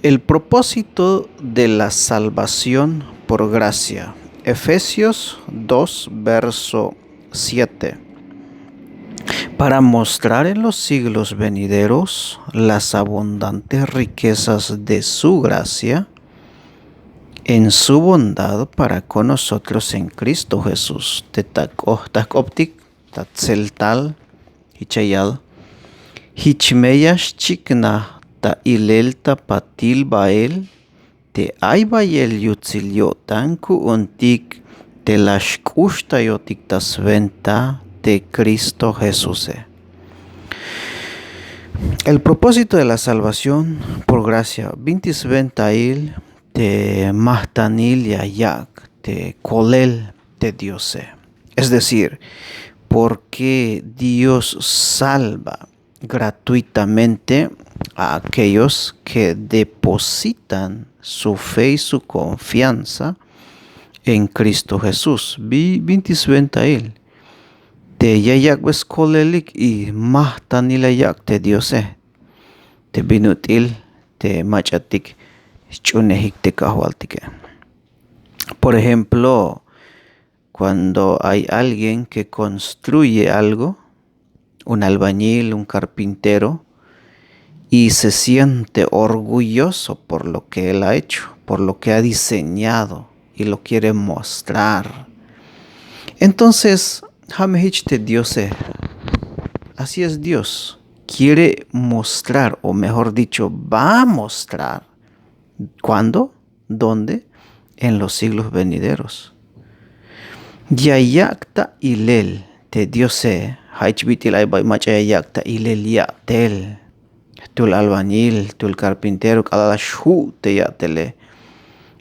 El propósito de la salvación por gracia. Efesios 2, verso 7. Para mostrar en los siglos venideros las abundantes riquezas de su gracia en su bondad para con nosotros en Cristo Jesús. Tetak optik, tatzeltal, hichayal, hichmeyash chikna ta ilel ta patil bael, te aybayel yutzilyo tanku untik te lashkushtayotik tasventa de Cristo Jesús. El propósito de la salvación por gracia, vintis ventail te mahtanil yayak, te kolel de Dios. Es decir, porque Dios salva gratuitamente a aquellos que depositan su fe y su confianza en Cristo Jesús. Vintis ventail te yayak kolelik y mahtanilayak te Dios te binutil te machatik chunehik te kahwaltike. Por ejemplo, cuando hay alguien que construye algo, un albañil, un carpintero, y se siente orgulloso por lo que él ha hecho, por lo que ha diseñado y lo quiere mostrar. Entonces, Hamehich Dios, así es Dios, quiere mostrar, o mejor dicho, va a mostrar. ¿Cuándo? ¿Dónde? En los siglos venideros. Yayakta ilel te Dios, haichbitil ay machayakta ilel yatel. Tul albañil, tul carpintero, kalashu te yatele.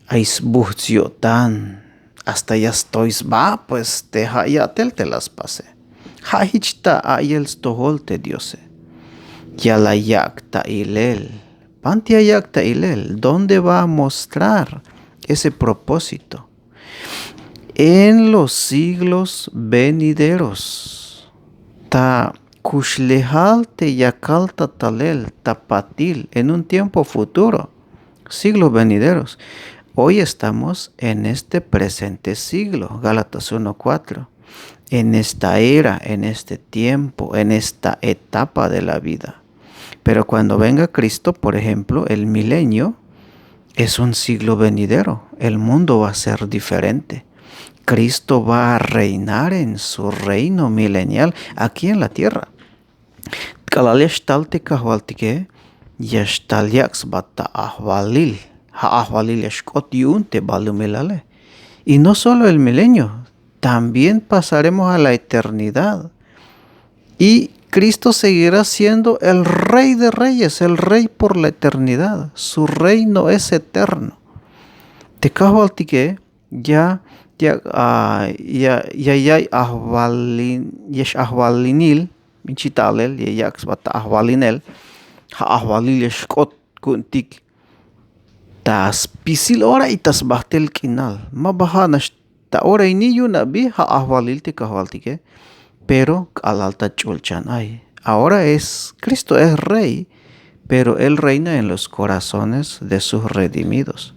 Aisbuhtiotan. Hasta ya estoy, va, pues te hayatel te las pase. Hahichta ayel stohol te Dios. Yalayakta ilel. Pantiayakta ilel. ¿Dónde va a mostrar ese propósito? En los siglos venideros. Ta kushlehal te yakalta talel tapatil. En un tiempo futuro. Siglos venideros. Hoy estamos en este presente siglo. Gálatas 1:4. En esta era, en este tiempo, en esta etapa de la vida. Pero cuando venga Cristo, por ejemplo, el milenio es un siglo venidero. El mundo va a ser diferente. Cristo va a reinar en su reino milenial aquí en la tierra. Kalaleshtalte kahwaltike yashtalyaks bata ahvalil. Ha'ahvalil yashkot yunte balumelale. Y no solo el milenio, también pasaremos a la eternidad. Y Cristo seguirá siendo el Rey de Reyes, el Rey por la eternidad. Su reino es eterno. Te kahwaltike ya ahvalinil minchitalel yaks bata ahvalinel ha'ahvalil yashkot kuntik tas pisil ora y tas bahtel kinal mabahanas ta ora iniyu nabi ha'ahvalil te kahwaltike, pero alalta chulchan ay. Ahora Cristo es rey, pero él reina en los corazones de sus redimidos.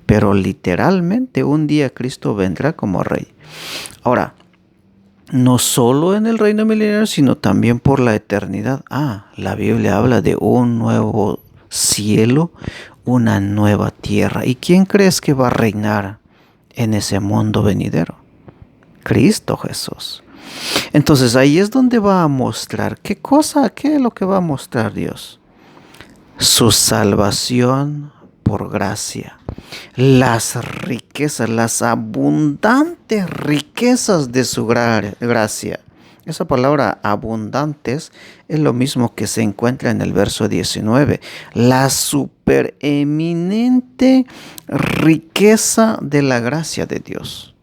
Pero literalmente un día Cristo vendrá como rey. Ahora, no solo en el reino milenario, sino también por la eternidad. La Biblia habla de un nuevo cielo, una nueva tierra. ¿Y quién crees que va a reinar en ese mundo venidero? Cristo Jesús. Entonces ahí es donde va a mostrar. ¿Qué es lo que va a mostrar Dios? Su salvación por gracia. Las riquezas, las abundantes riquezas de su gracia. Esa palabra abundantes es lo mismo que se encuentra en el verso 19. La supereminente riqueza de la gracia de Dios.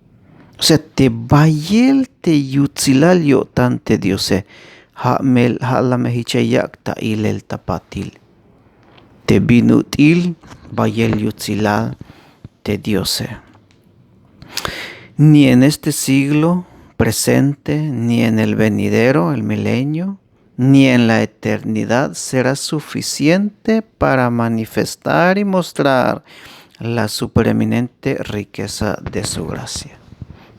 O sea, te bayel te yutzilalio tante Dios. Hamel halamehichayakta ilel tapatil. Te binutil bayel yutzilal te Dios. Ni en este siglo presente, ni en el venidero, el milenio, ni en la eternidad será suficiente para manifestar y mostrar la supereminente riqueza de su gracia.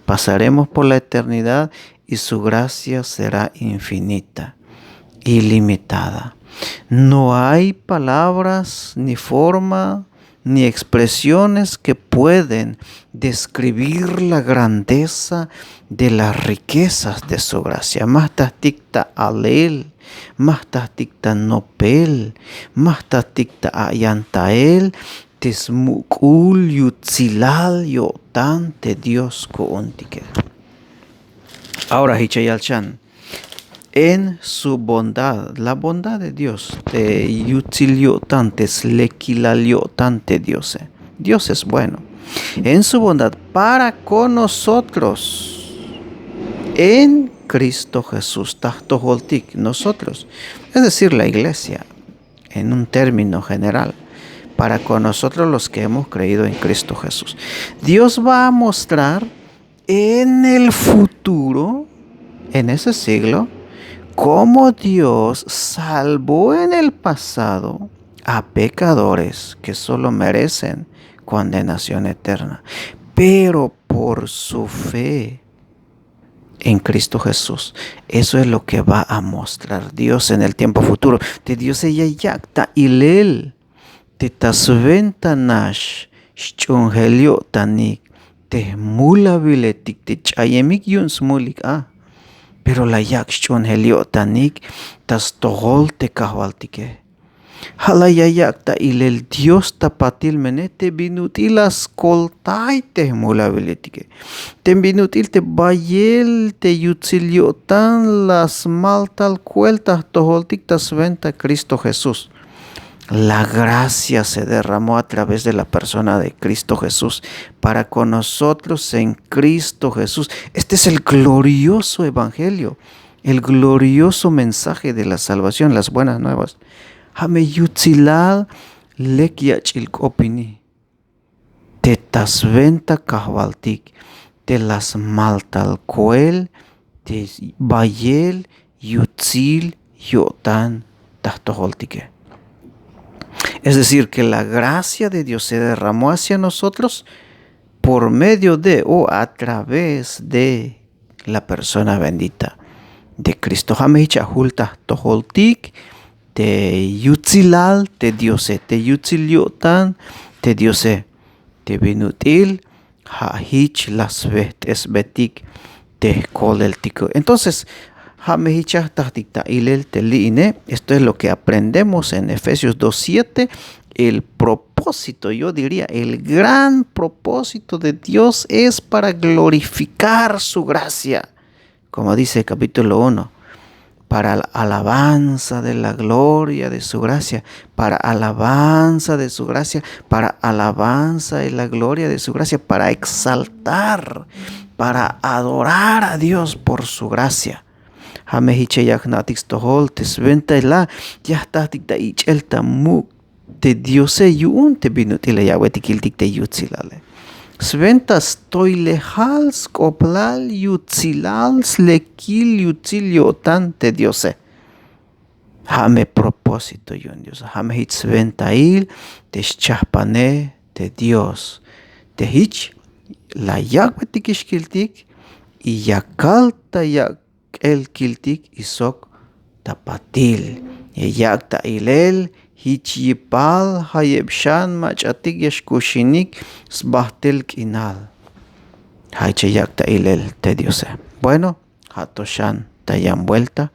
Pasaremos por la eternidad y su gracia será infinita, ilimitada. No hay palabras, ni forma, ni expresiones que pueden describir la grandeza de las riquezas de su gracia. Mahtastikta alel, mahtastikta nopel, mahtastikta ayantael, tesmukul yutzilal yotan te Dios kuuntike. Ahora Hichayalchan, en su bondad, la bondad de Dios, te yutzilio tantes lequilalio tante Dios. Dios es bueno. En su bondad para con nosotros, en Cristo Jesús, tahtoholtik, nosotros, es decir, la iglesia, en un término general, para con nosotros los que hemos creído en Cristo Jesús. Dios va a mostrar en el futuro, en ese siglo, cómo Dios salvó en el pasado a pecadores que solo merecen condenación eterna, pero por su fe en Cristo Jesús. Eso es lo que va a mostrar Dios en el tiempo futuro. De Dios ella yakta ilel, te tasventanash, shchongelio tanik, te mula biletik, te chayemik yun smulik pero la yakshon heliotanik tas tohol te kahwaltike. Halayayak ilel Dios tapatil menete binutilas koltai te mulabilitike. Te binutil te bayel te yutziliotan las maltal cueltas toholtik tas venta Cristo Jesús. La gracia se derramó a través de la persona de Cristo Jesús para con nosotros en Cristo Jesús. Este es el glorioso evangelio, el glorioso mensaje de la salvación, las buenas nuevas. Hameyutzilal lekyachilkopini. Te tasventa kahvaltik, te las maltalcuel, te bayel, yutzil, yotan, tahtoholtike. Es decir, que la gracia de Dios se derramó hacia nosotros por medio de o a través de la persona bendita de Cristo. Hamehicha hulta toholtik, te yutzilal, te diose, te yutziliotan, te diose, te binutil, hahich las esbetik, te koleltico. Entonces, esto es lo que aprendemos en Efesios 2:7. El propósito, yo diría, el gran propósito de Dios es para glorificar su gracia. Como dice el capítulo 1, para la alabanza de la gloria de su gracia, para alabanza de su gracia, para alabanza de la gloria de su gracia, para exaltar, para adorar a Dios por su gracia. Hamehiche yaknatis tohol te sventa la yahtatik ta ichelta muk te diose yun te binutile yawetikiltik te yutzilale. Sventas toilehals koplal yutzilals lekil yutziliotan te diose. Hame propósito yun Dios. Hamehich sventail te schahpane te Dios. Te hich la yakwetikishkiltik y yakalta yak el kiltik isok tapatil yakta ilel hichipal hayebshan machatik yashkushinik sbahtel kinal hayche yakta ilel te diose. Bueno, hatoshan tayan vuelta